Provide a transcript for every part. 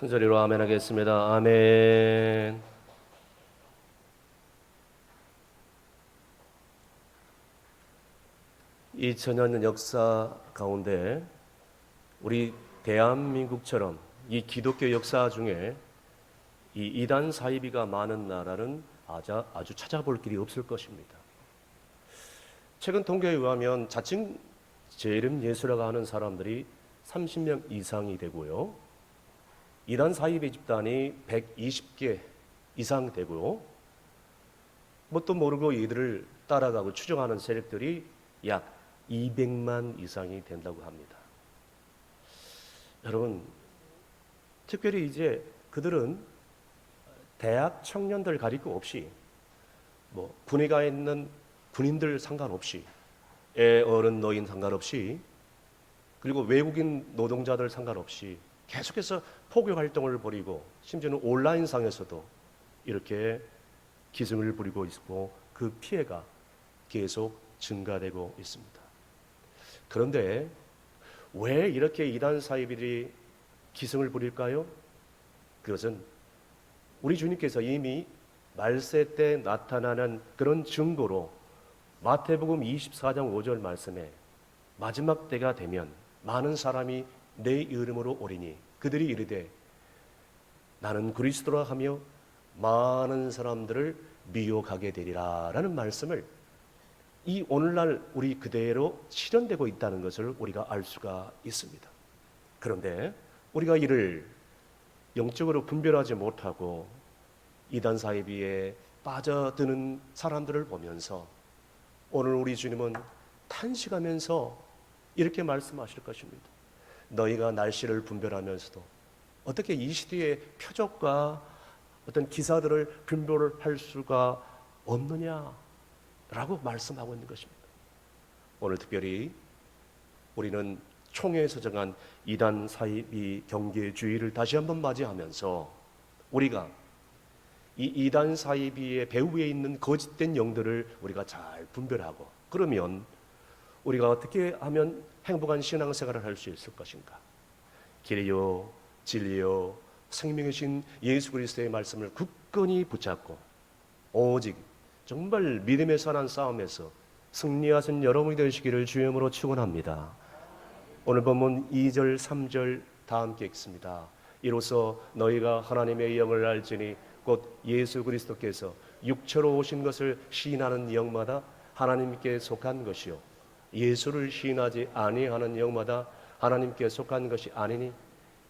큰 소리로 아멘 하겠습니다. 아멘. 2000년 역사 가운데 우리 대한민국처럼 이 기독교 역사 중에 이 이단 사이비가 많은 나라는 아주 찾아볼 길이 없을 것입니다. 최근 통계에 의하면 자칭 제 이름 예수라고 하는 사람들이 30명 이상이 되고요. 이단 사이비 집단이 120개 이상 되고요. 뭣도 모르고 이들을 따라가고 추종하는 세력들이 약 200만 이상이 된다고 합니다. 여러분, 특별히 이제 그들은 대학 청년들 가리고 없이 군에 가 있는 군인들 상관없이 애, 어른, 노인 상관없이 그리고 외국인 노동자들 상관없이 계속해서 포교 활동을 벌이고 심지어는 온라인상에서도 이렇게 기승을 부리고 있고 그 피해가 계속 증가되고 있습니다. 그런데 왜 이렇게 이단 사이비들이 기승을 부릴까요? 그것은 우리 주님께서 이미 말세 때 나타나는 그런 증거로 마태복음 24장 5절 말씀에 마지막 때가 되면 많은 사람이 내 이름으로 오리니 그들이 이르되 나는 그리스도라 하며 많은 사람들을 미혹하게 되리라 라는 말씀을 이 오늘날 우리 그대로 실현되고 있다는 것을 우리가 알 수가 있습니다. 그런데 우리가 이를 영적으로 분별하지 못하고 이단 사이비에 빠져드는 사람들을 보면서 오늘 우리 주님은 탄식하면서 이렇게 말씀하실 것입니다. 너희가 날씨를 분별하면서도 어떻게 이 시대의 표적과 어떤 기사들을 분별할 수가 없느냐라고 말씀하고 있는 것입니다. 오늘 특별히 우리는 총회에서 정한 이단 사이비 경계주의를 다시 한번 맞이하면서 우리가 이 이단 사이비의 배후에 있는 거짓된 영들을 우리가 잘 분별하고 그러면 우리가 어떻게 하면 행복한 신앙생활을 할 수 있을 것인가? 길이요 진리요 생명이신 예수 그리스도의 말씀을 굳건히 붙잡고 오직 정말 믿음의 선한 싸움에서 승리하신 여러분이 되시기를 주님으로 축원합니다. 오늘 본문 2절 3절 다 함께 읽습니다. 이로써 너희가 하나님의 영을 알지니 곧 예수 그리스도께서 육체로 오신 것을 시인하는 영마다 하나님께 속한 것이요 예수를 시인하지 아니하는 영마다 하나님께 속한 것이 아니니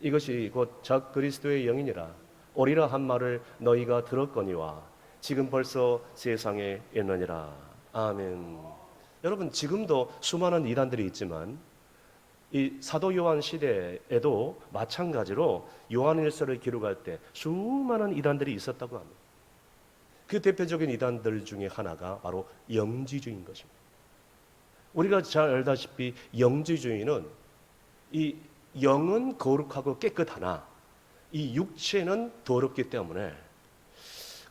이것이 곧 적 그리스도의 영이니라. 오리라 한 말을 너희가 들었거니와 지금 벌써 세상에 있느니라. 아멘. 여러분, 지금도 수많은 이단들이 있지만 이 사도 요한 시대에도 마찬가지로 요한일서를 기록할 때 수많은 이단들이 있었다고 합니다. 그 대표적인 이단들 중에 하나가 바로 영지주의인 것입니다. 우리가 잘 알다시피 영지주의는 이 영은 거룩하고 깨끗하나 이 육체는 더럽기 때문에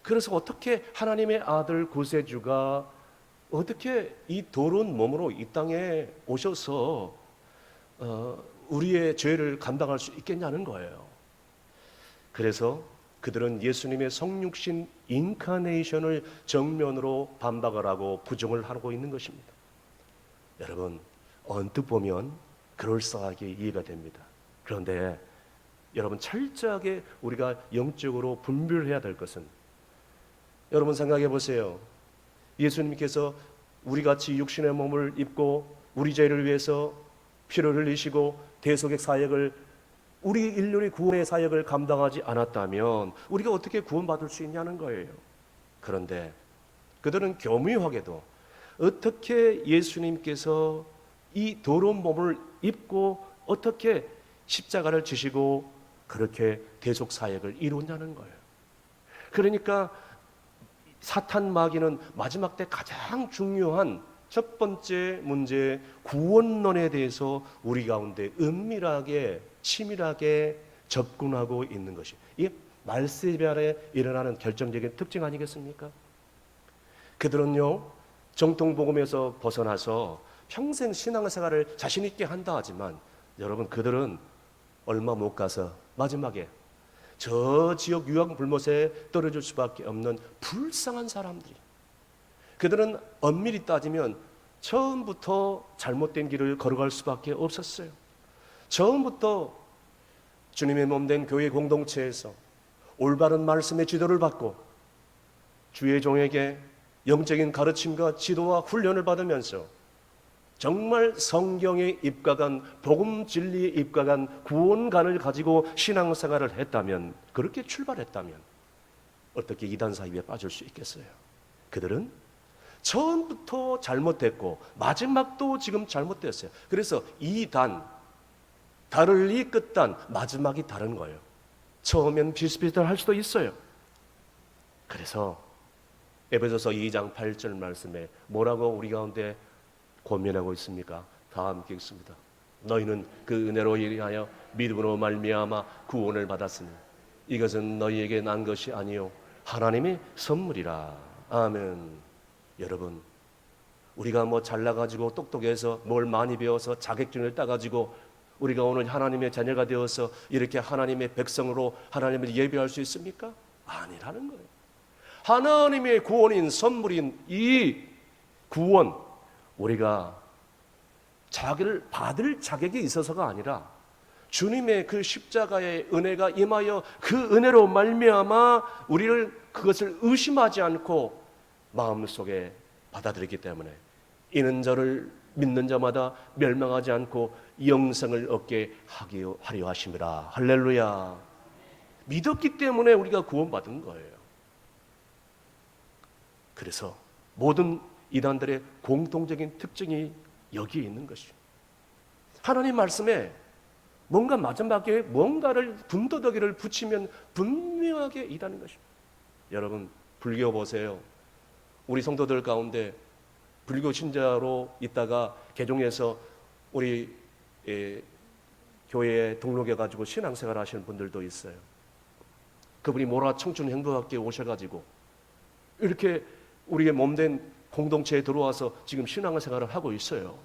그래서 어떻게 하나님의 아들 구세주가 어떻게 이 더러운 몸으로 이 땅에 오셔서 우리의 죄를 감당할 수 있겠냐는 거예요. 그래서 그들은 예수님의 성육신 인카네이션을 정면으로 반박을 하고 부정을 하고 있는 것입니다. 여러분, 언뜻 보면 그럴싸하게 이해가 됩니다. 그런데 여러분, 철저하게 우리가 영적으로 분별해야 될 것은 여러분 생각해 보세요. 예수님께서 우리같이 육신의 몸을 입고 우리 죄를 위해서 피를 흘리시고 대속의 사역을 우리 인류의 구원의 사역을 감당하지 않았다면 우리가 어떻게 구원받을 수 있냐는 거예요. 그런데 그들은 교묘하게도 어떻게 예수님께서 이 더러운 몸을 입고 어떻게 십자가를 지시고 그렇게 대속 사역을 이루냐는 거예요. 그러니까 사탄 마귀는 마지막 때 가장 중요한 첫 번째 문제 구원론에 대해서 우리 가운데 은밀하게 치밀하게 접근하고 있는 것이 이게 말세변에 일어나는 결정적인 특징 아니겠습니까? 그들은요 정통 복음에서 벗어나서 평생 신앙생활을 자신 있게 한다 하지만 여러분 그들은 얼마 못 가서 마지막에 저 지역 유황불못에 떨어질 수밖에 없는 불쌍한 사람들이, 그들은 엄밀히 따지면 처음부터 잘못된 길을 걸어갈 수밖에 없었어요. 처음부터 주님의 몸된 교회 공동체에서 올바른 말씀의 지도를 받고 주의 종에게 영적인 가르침과 지도와 훈련을 받으면서 정말 성경에 입각한, 복음 진리에 입각한 구원관을 가지고 신앙생활을 했다면, 그렇게 출발했다면 어떻게 이단 사이비에 빠질 수 있겠어요? 그들은 처음부터 잘못됐고 마지막도 지금 잘못됐어요. 그래서 이단, 달을 끝단, 마지막이 다른 거예요. 처음엔 비슷비슷할 수도 있어요. 그래서 에베소서 2장 8절 말씀에 뭐라고 우리 가운데 권면하고 있습니까? 다 함께 읽습니다. 너희는 그 은혜로 인하여 믿음으로 말미암아 구원을 받았으니 이것은 너희에게 난 것이 아니요 하나님의 선물이라. 아멘. 여러분, 우리가 뭐 잘나가지고 똑똑해서 뭘 많이 배워서 자격증을 따가지고 우리가 오늘 하나님의 자녀가 되어서 이렇게 하나님의 백성으로 하나님을 예배할 수 있습니까? 아니라는 거예요. 하나님의 구원인 선물인 이 구원, 우리가 자기를 받을 자격이 있어서가 아니라 주님의 그 십자가의 은혜가 임하여 그 은혜로 말미암아 우리를 그것을 의심하지 않고 마음속에 받아들이기 때문에 이는 저를 믿는 자마다 멸망하지 않고 영생을 얻게 하려 하심이라. 할렐루야. 믿었기 때문에 우리가 구원받은 거예요. 그래서 모든 이단들의 공통적인 특징이 여기에 있는 것이죠. 하나님 말씀에 뭔가 마지막에 뭔가를 군더더기를 붙이면 분명하게 이다는 것입니다. 여러분, 불교 보세요. 우리 성도들 가운데 불교 신자로 있다가 개종해서 우리 교회에 등록해가지고 신앙생활 하시는 분들도 있어요. 그분이 모라 청춘 행복학교에 오셔가지고 이렇게 우리의 몸된 공동체에 들어와서 지금 신앙생활을 하고 있어요.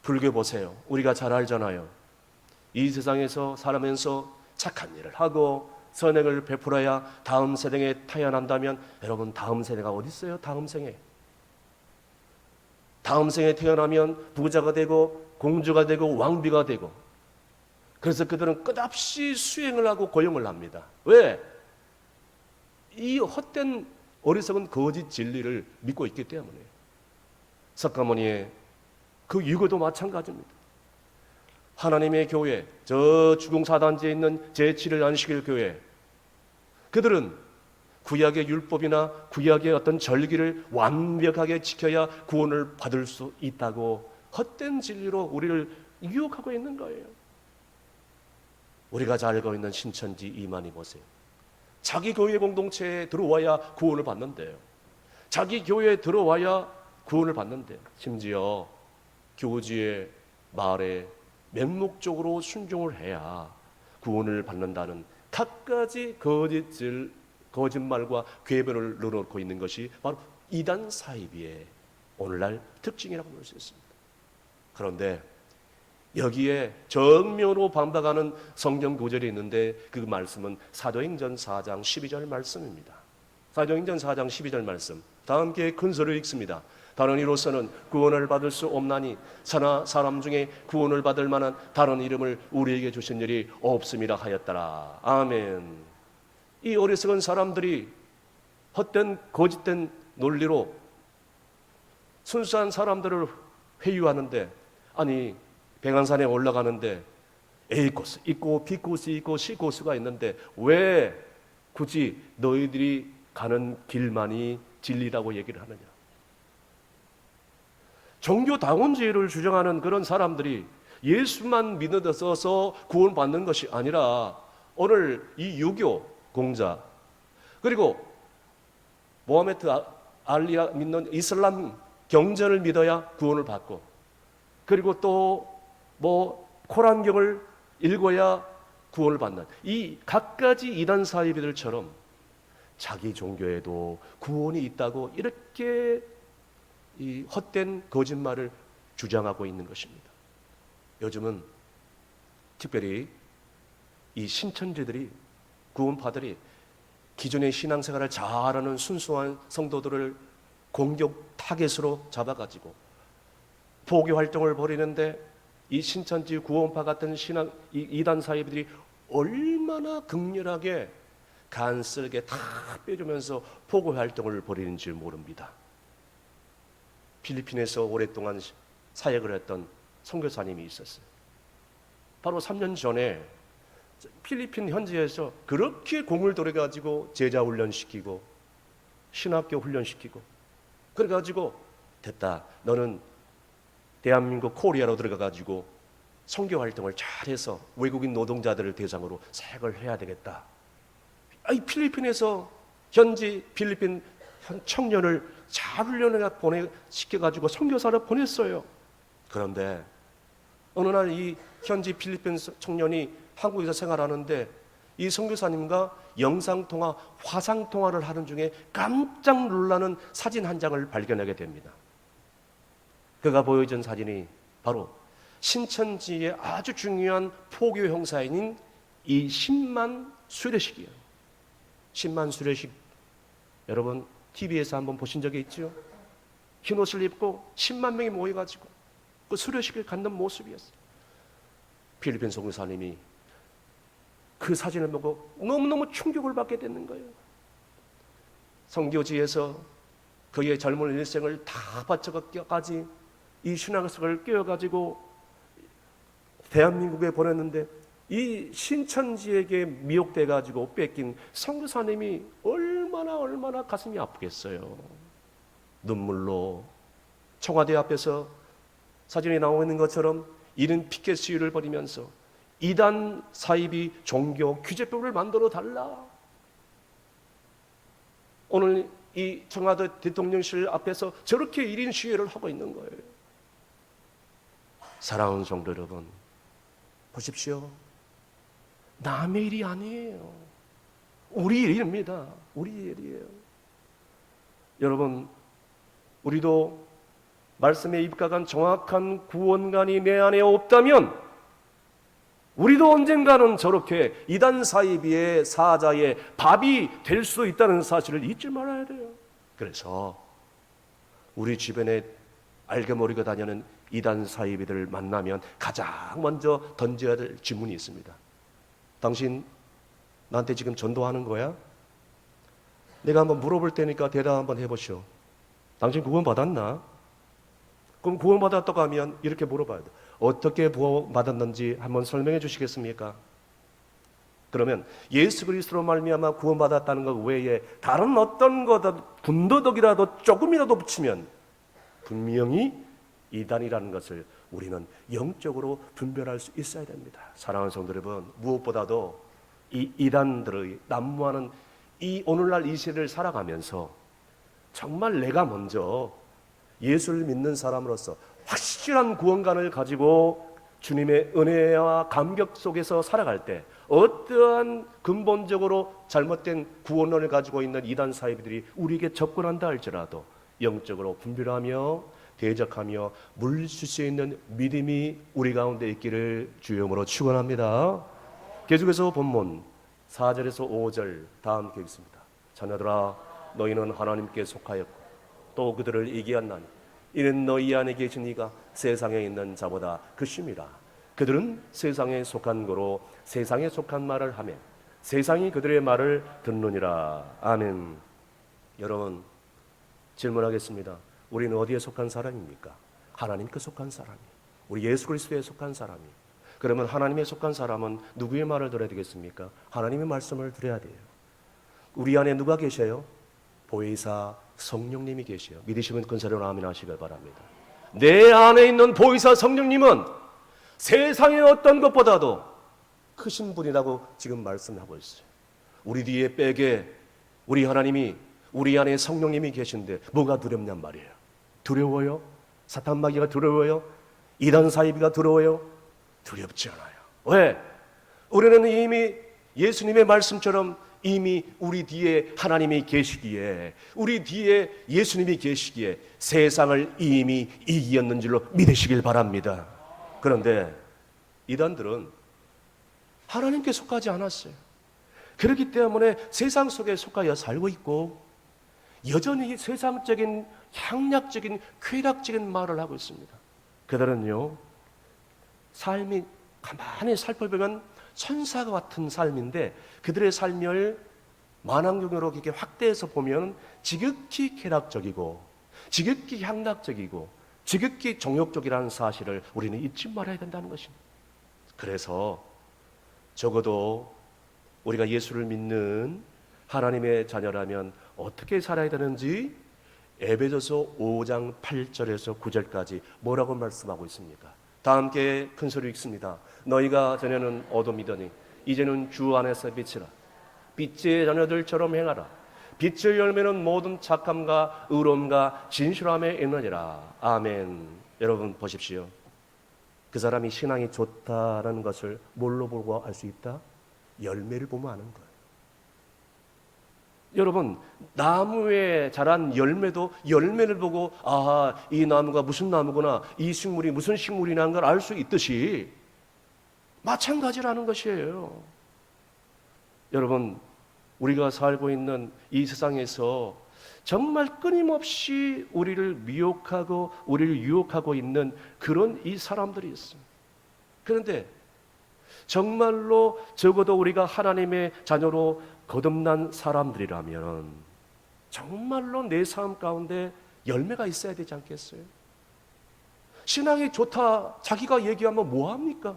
불교 보세요. 우리가 잘 알잖아요. 이 세상에서 살면서 착한 일을 하고 선행을 베풀어야 다음 세대에 태어난다면, 여러분, 다음 세대가 어디 있어요? 다음 생에 태어나면 부자가 되고 공주가 되고 왕비가 되고, 그래서 그들은 끝없이 수행을 하고 고용을 합니다. 왜? 이 헛된 어리석은 거짓 진리를 믿고 있기 때문에. 석가모니의 그 유교도 마찬가지입니다. 하나님의 교회, 저 주공사단지에 있는 제7일 안식일 교회, 그들은 구약의 율법이나 구약의 어떤 절기를 완벽하게 지켜야 구원을 받을 수 있다고 헛된 진리로 우리를 유혹하고 있는 거예요. 우리가 잘 알고 있는 신천지 이만희 보세요. 자기 교회 공동체에 들어와야 구원을 받는데요. 자기 교회에 들어와야 구원을 받는데요. 심지어 교주의 말에 맹목적으로 순종을 해야 구원을 받는다는 갖가지 거짓말과 궤변을 넣어놓고 있는 것이 바로 이단 사이비의 오늘날 특징이라고 볼 수 있습니다. 그런데 여기에 정면으로 반박하는 성경 구절이 있는데 그 말씀은 사도행전 4장 12절 말씀입니다. 사도행전 4장 12절 말씀, 다 함께 큰 소리로 읽습니다. 다른 이로서는 구원을 받을 수 없나니 사람 중에 구원을 받을 만한 다른 이름을 우리에게 주신 일이 없음이라 하였더라. 아멘. 이 어리석은 사람들이 헛된 거짓된 논리로 순수한 사람들을 회유하는데, 아니 백안산에 올라가는데 A 코스 있고 B 코스 있고 C 코스가 있는데 왜 굳이 너희들이 가는 길만이 진리라고 얘기를 하느냐. 종교다원주의를 주장하는 그런 사람들이 예수만 믿어서 구원받는 것이 아니라 오늘 이 유교 공자, 그리고 모하메드 알리가 믿는 이슬람 경전을 믿어야 구원을 받고, 그리고 또 코란경을 읽어야 구원을 받는 이 갖가지 이단 사이비들처럼 자기 종교에도 구원이 있다고 이렇게 이 헛된 거짓말을 주장하고 있는 것입니다. 요즘은 특별히 이 신천지들이 구원파들이 기존의 신앙생활을 잘하는 순수한 성도들을 공격 타겟으로 잡아가지고 포교 활동을 벌이는데, 이 신천지 구원파 같은 신앙 이단 사이비들이 얼마나 극렬하게 간쓸게 다 빼주면서 포교 활동을 벌이는지 모릅니다. 필리핀에서 오랫동안 사역을 했던 선교사님이 있었어요. 바로 3년 전에 필리핀 현지에서 그렇게 공을 들여가지고 제자 훈련시키고 신학교 훈련시키고, 그래가지고 됐다, 너는 대한민국 코리아로 들어가가지고 선교 활동을 잘해서 외국인 노동자들을 대상으로 사역을 해야 되겠다. 이 필리핀에서 현지 필리핀 청년을 잘 훈련해 시켜가지고 선교사를 보냈어요. 그런데 어느 날 이 현지 필리핀 청년이 한국에서 생활하는데 이 선교사님과 영상통화, 화상통화를 하는 중에 깜짝 놀라는 사진 한 장을 발견하게 됩니다. 그가 보여준 사진이 바로 신천지의 아주 중요한 포교 형사인 이 10만 수레식이에요. 10만 수레식, 여러분 TV에서 한번 보신 적이 있죠? 흰 옷을 입고 10만 명이 모여가지고 그 수레식을 갖는 모습이었어요. 필리핀 선교사님이 그 사진을 보고 너무너무 충격을 받게 되는 거예요. 선교지에서 그의 젊은 일생을 다 바쳐까지 이 신앙석을 끼워가지고 대한민국에 보냈는데, 이 신천지에게 미혹돼가지고 뺏긴 선교사님이 얼마나 가슴이 아프겠어요. 눈물로 청와대 앞에서 사진에 나오고 있는 것처럼 이른 피켓 시위를 벌이면서 이단 사이비 종교 규제법을 만들어 달라. 오늘 이 청와대 대통령실 앞에서 저렇게 1인 시위를 하고 있는 거예요. 사랑하는 성도 여러분, 보십시오. 남의 일이 아니에요. 우리 일입니다. 우리 일이에요. 여러분, 우리도 말씀에 입각한 정확한 구원관이 내 안에 없다면 우리도 언젠가는 저렇게 이단 사이비의 사자의 밥이 될 수 있다는 사실을 잊지 말아야 돼요. 그래서 우리 주변에 알게 모르게 다니는 이단 사이비들을 만나면 가장 먼저 던져야 될 질문이 있습니다. 당신 나한테 지금 전도하는 거야? 내가 한번 물어볼 테니까 대답 한번 해보시오. 당신 구원 받았나? 그럼 구원 받았다고 하면 이렇게 물어봐야 돼. 어떻게 구원 받았는지 한번 설명해 주시겠습니까? 그러면 예수 그리스도로 말미암아 구원 받았다는 것 외에 다른 어떤 것 군더더기라도 조금이라도 붙이면 분명히 이단이라는 것을 우리는 영적으로 분별할 수 있어야 됩니다. 사랑하는 성도 여러분, 무엇보다도 이 이단들의 난무하는 이 오늘날 이 시대를 살아가면서 정말 내가 먼저 예수를 믿는 사람으로서 확실한 구원관을 가지고 주님의 은혜와 감격 속에서 살아갈 때 어떠한 근본적으로 잘못된 구원론을 가지고 있는 이단 사이비들이 우리에게 접근한다 할지라도 영적으로 분별하며 대적하며 물리칠 수 있는 믿음이 우리 가운데 있기를 주의 이름으로 축원합니다. 계속해서 본문 4절에서 5절 다 함께 읽습니다. 자녀들아, 너희는 하나님께 속하였고 또 그들을 이기었나니 이는 너희 안에 계신 이가 세상에 있는 자보다 크심이라. 그들은 세상에 속한 거로 세상에 속한 말을 하며 세상이 그들의 말을 듣느니라. 아멘. 여러분, 질문하겠습니다. 우리는 어디에 속한 사람입니까? 하나님께 속한 사람이, 우리 예수 그리스도에 속한 사람이. 그러면 하나님에 속한 사람은 누구의 말을 들어야 되겠습니까? 하나님의 말씀을 들어야 돼요. 우리 안에 누가 계셔요? 보혜사 성령님이 계셔요. 믿으시면 근사로 아멘 하시길 바랍니다. 내 안에 있는 보혜사 성령님은 세상의 어떤 것보다도 크신 분이라고 지금 말씀하고 있어요. 우리 뒤에 백에 우리 하나님이, 우리 안에 성령님이 계신데 뭐가 두렵냔 말이에요. 두려워요? 사탄 마귀가 두려워요? 이단 사이비가 두려워요? 두렵지 않아요. 왜? 우리는 이미 예수님의 말씀처럼 이미 우리 뒤에 하나님이 계시기에, 우리 뒤에 예수님이 계시기에 세상을 이미 이기었는 줄로 믿으시길 바랍니다. 그런데 이단들은 하나님께 속하지 않았어요. 그렇기 때문에 세상 속에 속하여 살고 있고 여전히 세상적인 향락적인 쾌락적인 말을 하고 있습니다. 그들은요, 삶이 가만히 살펴보면 천사가 같은 삶인데 그들의 삶을 만왕경으로 이렇게 확대해서 보면 지극히 쾌락적이고 지극히 향락적이고 지극히 정욕적이라는 사실을 우리는 잊지 말아야 된다는 것입니다. 그래서 적어도 우리가 예수를 믿는 하나님의 자녀라면 어떻게 살아야 되는지 에베소서 5장 8절에서 9절까지 뭐라고 말씀하고 있습니까? 다 함께 큰 소리 읽습니다. 너희가 전에는 어둠이더니 이제는 주 안에서 빛이라. 빛의 자녀들처럼 행하라. 빛의 열매는 모든 착함과 의로움과 진실함에 있느니라. 아멘. 여러분 보십시오. 그 사람이 신앙이 좋다는 것을 뭘로 보고 알 수 있다? 열매를 보면 아는 거예요. 여러분, 나무에 자란 열매도 열매를 보고 이 나무가 무슨 나무구나, 이 식물이 무슨 식물이라는 걸 알 수 있듯이 마찬가지라는 것이에요. 여러분, 우리가 살고 있는 이 세상에서 정말 끊임없이 우리를 미혹하고 우리를 유혹하고 있는 그런 이 사람들이 있습니다. 그런데 정말로 적어도 우리가 하나님의 자녀로 거듭난 사람들이라면 정말로 내 삶 가운데 열매가 있어야 되지 않겠어요? 신앙이 좋다 자기가 얘기하면 뭐합니까?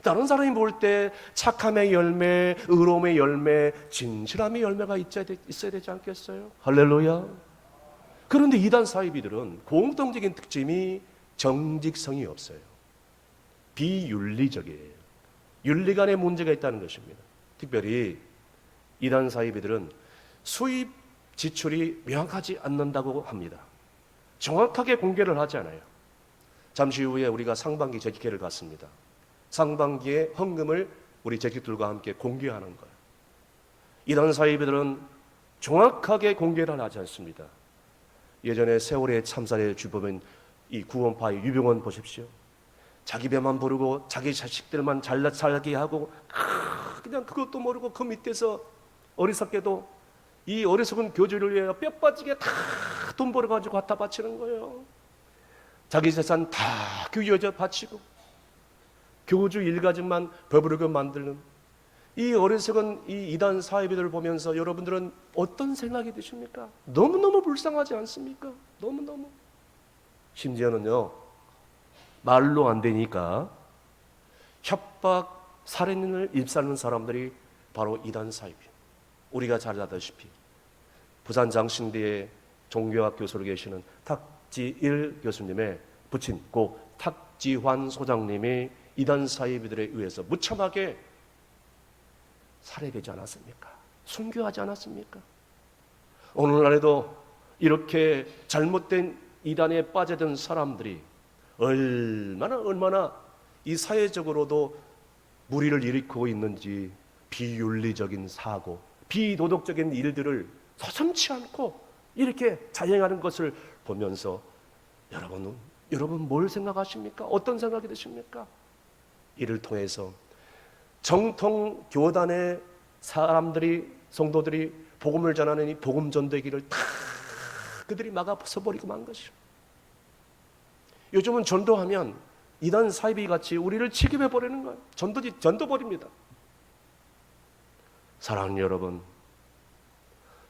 다른 사람이 볼 때 착함의 열매, 의로움의 열매, 진실함의 열매가 있어야 되지 않겠어요? 할렐루야. 그런데 이단 사이비들은 공통적인 특징이 정직성이 없어요. 비윤리적이에요. 윤리관에 문제가 있다는 것입니다. 특별히 이단 사이비들은 수입 지출이 명확하지 않는다고 합니다. 정확하게 공개를 하지 않아요. 잠시 후에 우리가 상반기 재직회를 갖습니다. 상반기에 헌금을 우리 재직들과 함께 공개하는 거예요. 이단 사이비들은 정확하게 공개를 하지 않습니다. 예전에 세월의 참사의 주범인 이 구원파의 유병원 보십시오. 자기 배만 부르고 자기 자식들만 잘나 살게 하고 그냥 그것도 모르고 그 밑에서 어리석게도 이 어리석은 교주를 위해 뼈 빠지게 다 돈 벌어가지고 갖다 바치는 거예요. 자기 재산 다 그 여자 바치고 교주 일가족만 배부르게 만드는 이 어리석은 이 이단 사이비들을 보면서 여러분들은 어떤 생각이 드십니까? 너무너무 불쌍하지 않습니까? 너무너무. 심지어는요, 말로 안 되니까 협박, 살인을 입사하는 사람들이 바로 이단 사이비. 우리가 잘 아다시피 부산 장신대의 종교학 교수로 계시는 탁지일 교수님의 부친 고 탁지환 소장님이 이단 사이비들에 의해서 무참하게 살해되지 않았습니까? 순교하지 않았습니까? 오늘날에도 이렇게 잘못된 이단에 빠져든 사람들이 얼마나 이 사회적으로도 무리를 일으키고 있는지 비윤리적인 사고, 비도덕적인 일들을 서슴지 않고 이렇게 자행하는 것을 보면서 여러분 뭘 생각하십니까? 어떤 생각이 드십니까? 이를 통해서 정통 교단의 사람들이 성도들이 복음을 전하는 이 복음 전도기를 다 그들이 막아서버리고 만 것이요. 요즘은 전도하면 이단 사이비 같이 우리를 취급해 버리는 거예요. 전도버립니다. 사랑하는 여러분,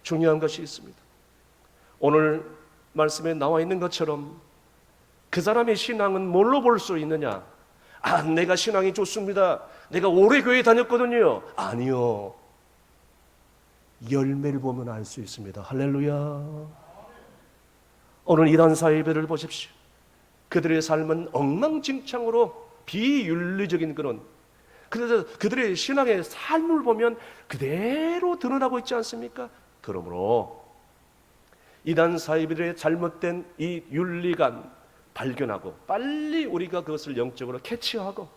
중요한 것이 있습니다. 오늘 말씀에 나와 있는 것처럼 그 사람의 신앙은 뭘로 볼 수 있느냐? 내가 신앙이 좋습니다. 내가 오래 교회 다녔거든요. 아니요. 열매를 보면 알 수 있습니다. 할렐루야. 오늘 이단 사이비를 보십시오. 그들의 삶은 엉망진창으로 비윤리적인 그래서 그들의 신앙의 삶을 보면 그대로 드러나고 있지 않습니까? 그러므로 이단 사이비들의 잘못된 이 윤리관 발견하고 빨리 우리가 그것을 영적으로 캐치하고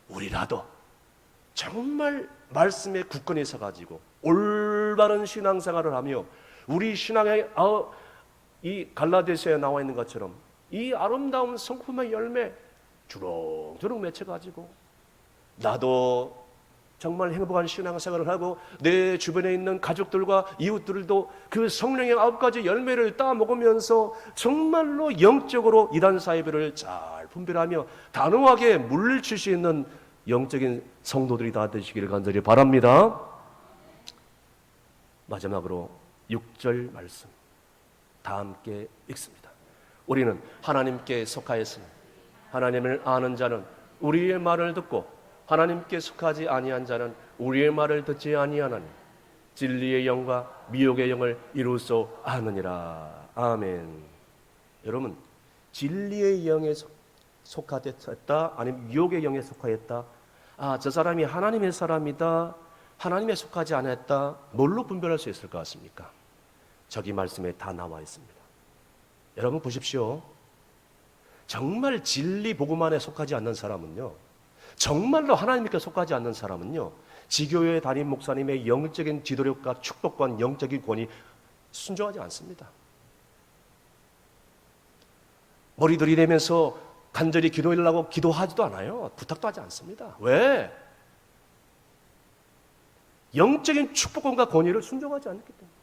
우리라도 정말 말씀에 굳건히 서가지고 올바른 신앙생활을 하며 우리 신앙의 이 갈라디아서에 나와 있는 것처럼 이 아름다운 성품의 열매 주렁주렁 맺혀가지고 나도 정말 행복한 신앙생활을 하고 내 주변에 있는 가족들과 이웃들도 그 성령의 9가지 열매를 따먹으면서 정말로 영적으로 이단 사이비를 잘 분별하며 단호하게 물리칠 수 있는 영적인 성도들이 다 되시기를 간절히 바랍니다. 마지막으로 6절 말씀 다 함께 읽습니다. 우리는 하나님께 속하였으니 하나님을 아는 자는 우리의 말을 듣고 하나님께 속하지 아니한 자는 우리의 말을 듣지 아니하나니 진리의 영과 미혹의 영을 이루소 아느니라. 아멘. 여러분, 진리의 영에 속하였다 아니면 미혹의 영에 속하였다, 저 사람이 하나님의 사람이다, 하나님에 속하지 않았다, 뭘로 분별할 수 있을 것 같습니까? 저기 말씀에 다 나와 있습니다. 여러분 보십시오. 정말 진리 복음 안에 속하지 않는 사람은요, 정말로 하나님께 속하지 않는 사람은요, 지교회 담임 목사님의 영적인 지도력과 축복과 영적인 권위 순종하지 않습니다. 머리 들이대면서 간절히 기도하려고 기도하지도 않아요. 부탁도 하지 않습니다. 왜? 영적인 축복권과 권위를 순종하지 않기 때문에.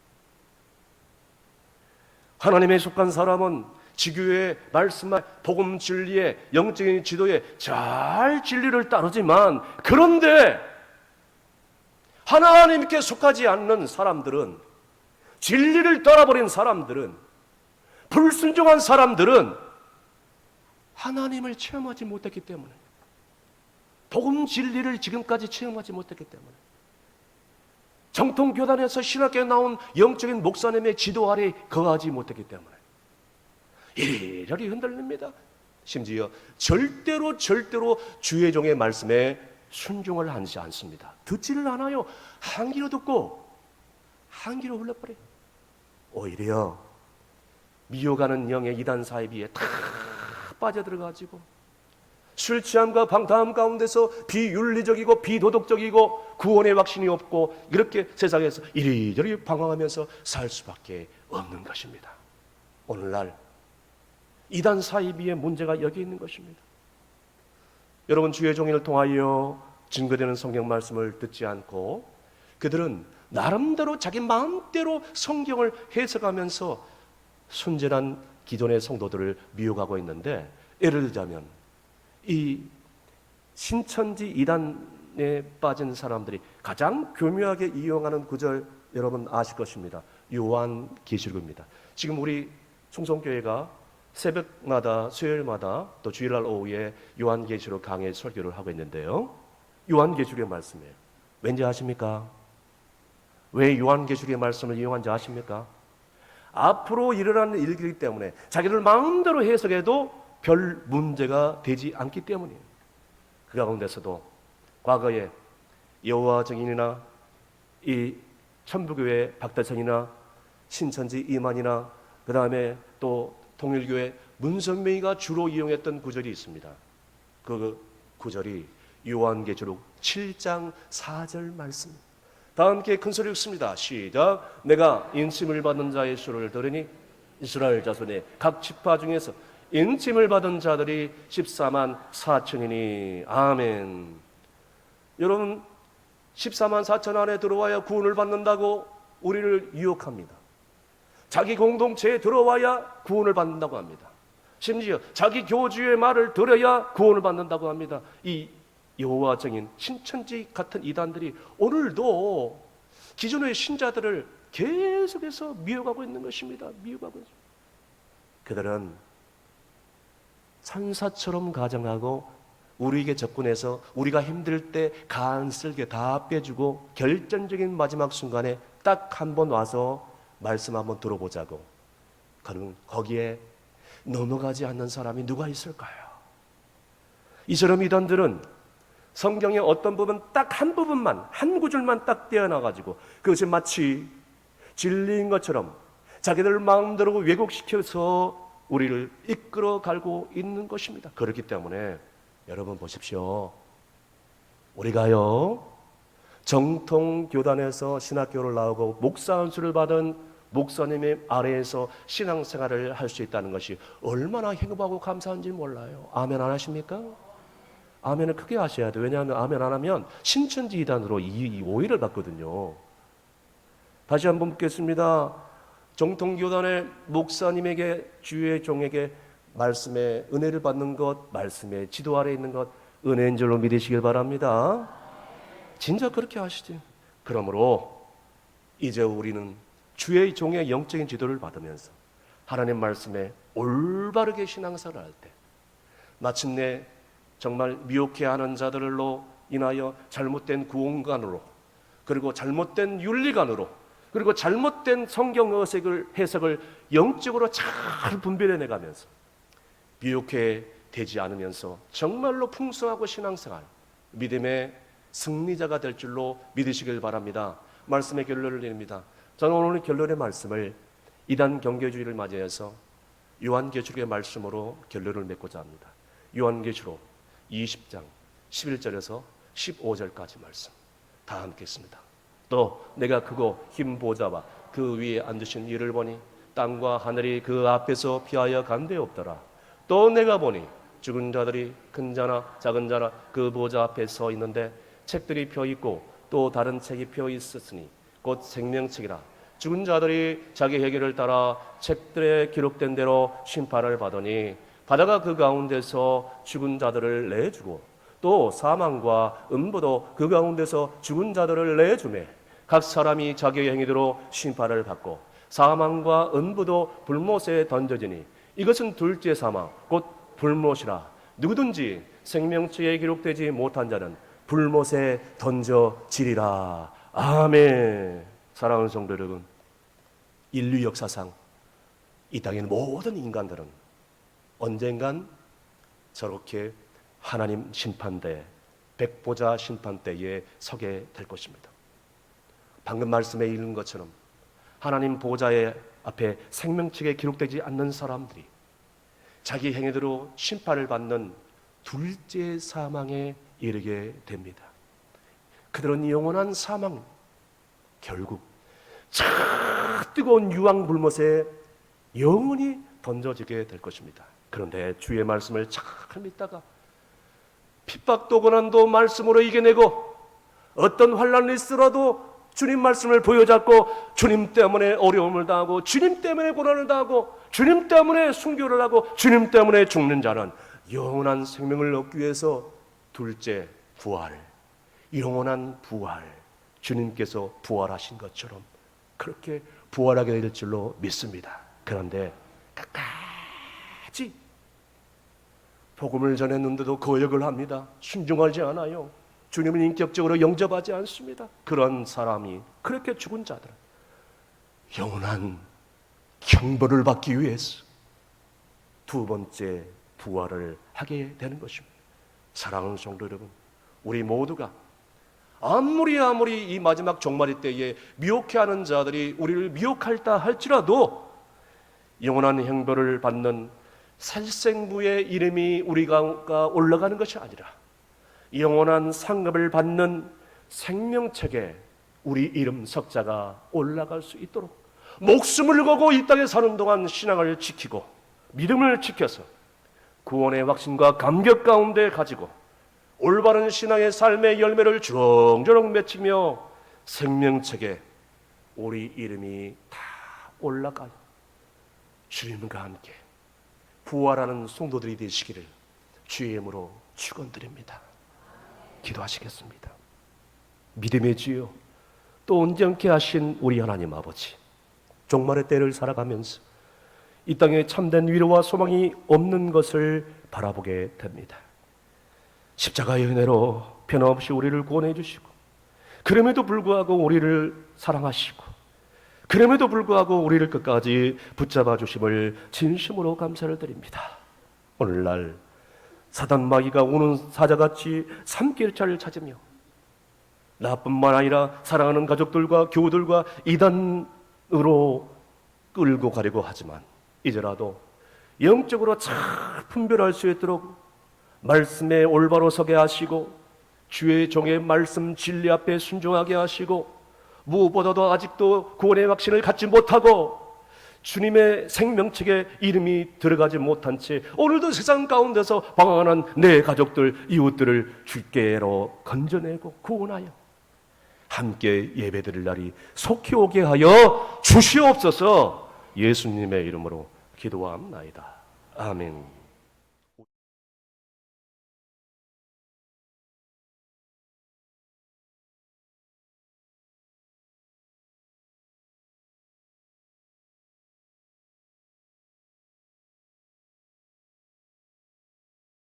하나님에 속한 사람은 지교의 말씀과 복음 진리에 영적인 지도에 잘 진리를 따르지만, 그런데 하나님께 속하지 않는 사람들은, 진리를 떠나버린 사람들은, 불순종한 사람들은 하나님을 체험하지 못했기 때문에, 복음 진리를 지금까지 체험하지 못했기 때문에, 정통 교단에서 신학교에 나온 영적인 목사님의 지도 아래 거하지 못했기 때문에 이리저리 흔들립니다. 심지어 절대로 주의 종의 말씀에 순종을 하지 않습니다. 듣지를 않아요. 한 귀로 듣고 한 귀로 흘려버려요. 오히려 미혹하는 영의 이단 사이비에 다 빠져들어가지고 술 취함과 방탕함 가운데서 비윤리적이고 비도덕적이고 구원의 확신이 없고, 이렇게 세상에서 이리저리 방황하면서 살 수밖에 없는 것입니다. 오늘날 이단 사이비의 문제가 여기 있는 것입니다. 여러분, 주의 종일 통하여 증거되는 성경 말씀을 듣지 않고 그들은 나름대로 자기 마음대로 성경을 해석하면서 순전한 기존의 성도들을 미혹하고 있는데, 예를 들자면 이 신천지 이단에 빠진 사람들이 가장 교묘하게 이용하는 구절, 여러분 아실 것입니다. 요한계시록입니다. 지금 우리 충성교회가 새벽마다, 수요일마다 또 주일날 오후에 요한계시록 강해 설교를 하고 있는데요, 요한계시록의 말씀이에요. 왠지 아십니까? 왜 요한계시록의 말씀을 이용한지 아십니까? 앞으로 일어나는 일이기 때문에 자기들 마음대로 해석해도 별 문제가 되지 않기 때문이에요. 그 가운데서도 과거에 여호와 증인이나 이 천부교회 박대천이나 신천지 이만이나 그 다음에 또 통일교회 문선명이가 주로 이용했던 구절이 있습니다. 그 구절이 요한계시록 7장 4절 말씀. 다 함께 큰 소리 읽습니다. 시작. 내가 인침을 받은 자의 수를 들으니 이스라엘 자손의 각 지파 중에서 인침을 받은 자들이 14만 4천이니. 아멘. 여러분, 14만 4천 안에 들어와야 구원을 받는다고 우리를 유혹합니다. 자기 공동체에 들어와야 구원을 받는다고 합니다. 심지어 자기 교주의 말을 들어야 구원을 받는다고 합니다. 이 여호와 증인 신천지 같은 이단들이 오늘도 기존의 신자들을 계속해서 미혹하고 있는 것입니다. 미혹하고 있습니다. 그들은 천사처럼 가정하고 우리에게 접근해서 우리가 힘들 때 간쓸게 다 빼주고 결정적인 마지막 순간에 딱 한 번 와서 말씀 한번 들어보자고, 그럼 거기에 넘어가지 않는 사람이 누가 있을까요? 이처럼 이단들은 성경의 어떤 부분, 딱 한 부분만, 한 구절만 딱 떼어놔가지고 그것이 마치 진리인 것처럼 자기들 마음대로 왜곡시켜서 우리를 이끌어 가고 있는 것입니다. 그렇기 때문에 여러분 보십시오. 우리가요, 정통 교단에서 신학교를 나오고 목사 안수를 받은 목사님의 아래에서 신앙생활을 할 수 있다는 것이 얼마나 행복하고 감사한지 몰라요. 아멘 안 하십니까? 아멘을 크게 하셔야 돼요. 왜냐하면 아멘 안 하면 신천지 이단으로 이 오해를 받거든요. 다시 한번 묻겠습니다. 정통교단의 목사님에게, 주의 종에게 말씀의 은혜를 받는 것, 말씀의 지도 아래 있는 것 은혜인 줄로 믿으시길 바랍니다. 진짜 그렇게 하시죠. 그러므로 이제 우리는 주의 종의 영적인 지도를 받으면서 하나님 말씀에 올바르게 신앙생활을 할 때 마침내 정말 미혹해하는 자들로 인하여 잘못된 구원관으로, 그리고 잘못된 윤리관으로, 그리고 잘못된 성경 해석을 영적으로 잘 분별해 가면서 미혹해 되지 않으면서 정말로 풍성하고 신앙생활, 믿음의 승리자가 될 줄로 믿으시길 바랍니다. 말씀의 결론을 내립니다. 저는 오늘 결론의 말씀을 이단 경계주의를 맞이해서 요한계시록의 말씀으로 결론을 맺고자 합니다. 요한계시록 20장 11절에서 15절까지 말씀 다 함께 있습니다. 또 내가 크고 흰 보좌와 그 위에 앉으신 이를 보니 땅과 하늘이 그 앞에서 피하여 간데 없더라. 또 내가 보니 죽은 자들이 큰 자나 작은 자나 그 보좌 앞에 서 있는데 책들이 펴 있고 또 다른 책이 펴 있었으니 곧 생명책이라. 죽은 자들이 자기 회개를 따라 책들에 기록된 대로 심판을 받으니 바다가 그 가운데서 죽은 자들을 내주고 또 사망과 음부도 그 가운데서 죽은 자들을 내주매 각 사람이 자기의 행위대로 심판을 받고 사망과 음부도 불못에 던져지니 이것은 둘째 사망 곧 불못이라. 누구든지 생명책에 기록되지 못한 자는 불못에 던져지리라. 아멘. 사랑하는 성도 여러분, 인류 역사상 이 땅의 모든 인간들은 언젠간 저렇게 하나님 심판대, 백보자 심판대에 서게 될 것입니다. 방금 말씀에 읽은 것처럼 하나님 보좌의 앞에 생명책에 기록되지 않는 사람들이 자기 행위대로 심판을 받는 둘째 사망에 이르게 됩니다. 그들은 영원한 사망, 결국 참 뜨거운 유황 불못에 영원히 던져지게 될 것입니다. 그런데 주의 말씀을 잘 믿다가 핍박도 고난도 말씀으로 이겨내고 어떤 환난이 있더라도 주님 말씀을 보여잡고 주님 때문에 어려움을 당하고 주님 때문에 고난을 당하고 주님 때문에 순교를 하고 주님 때문에 죽는 자는 영원한 생명을 얻기 위해서 둘째 부활, 영원한 부활, 주님께서 부활하신 것처럼 그렇게 부활하게 될 줄로 믿습니다. 그런데 끝까지 복음을 전했는데도 거역을 합니다. 순종하지 않아요. 주님은 인격적으로 영접하지 않습니다. 그런 사람이, 그렇게 죽은 자들은 영원한 형벌을 받기 위해서 두 번째 부활을 하게 되는 것입니다. 사랑하는 성도 여러분, 우리 모두가 아무리 이 마지막 종말의 때에 미혹해하는 자들이 우리를 미혹할다 할지라도 영원한 형벌을 받는 살생부의 이름이 우리가 올라가는 것이 아니라 영원한 상급을 받는 생명책에 우리 이름 석자가 올라갈 수 있도록 목숨을 걸고 이 땅에 사는 동안 신앙을 지키고 믿음을 지켜서 구원의 확신과 감격 가운데 가지고 올바른 신앙의 삶의 열매를 주렁주렁 맺히며 생명책에 우리 이름이 다 올라가요. 주님과 함께 부활하는 성도들이 되시기를 주의 이름으로 축원드립니다. 기도하시겠습니다. 믿음의 주여, 또 온전케 하신 우리 하나님 아버지, 종말의 때를 살아가면서 이 땅에 참된 위로와 소망이 없는 것을 바라보게 됩니다. 십자가의 은혜로 변함없이 우리를 구원해 주시고 그럼에도 불구하고 우리를 사랑하시고 그럼에도 불구하고 우리를 끝까지 붙잡아 주심을 진심으로 감사를 드립니다. 오늘날 사단 마귀가 우는 사자같이 삼킬자를 찾으며 나뿐만 아니라 사랑하는 가족들과 교우들과 이단으로 끌고 가려고 하지만 이제라도 영적으로 잘 분별할 수 있도록 말씀에 올바로 서게 하시고 주의 종의 말씀 진리 앞에 순종하게 하시고 무엇보다도 아직도 구원의 확신을 갖지 못하고 주님의 생명책에 이름이 들어가지 못한 채 오늘도 세상 가운데서 방황하는 내 가족들, 이웃들을 주께로 건져내고 구원하여 함께 예배드릴 날이 속히 오게 하여 주시옵소서. 예수님의 이름으로 기도합나이다. 아멘.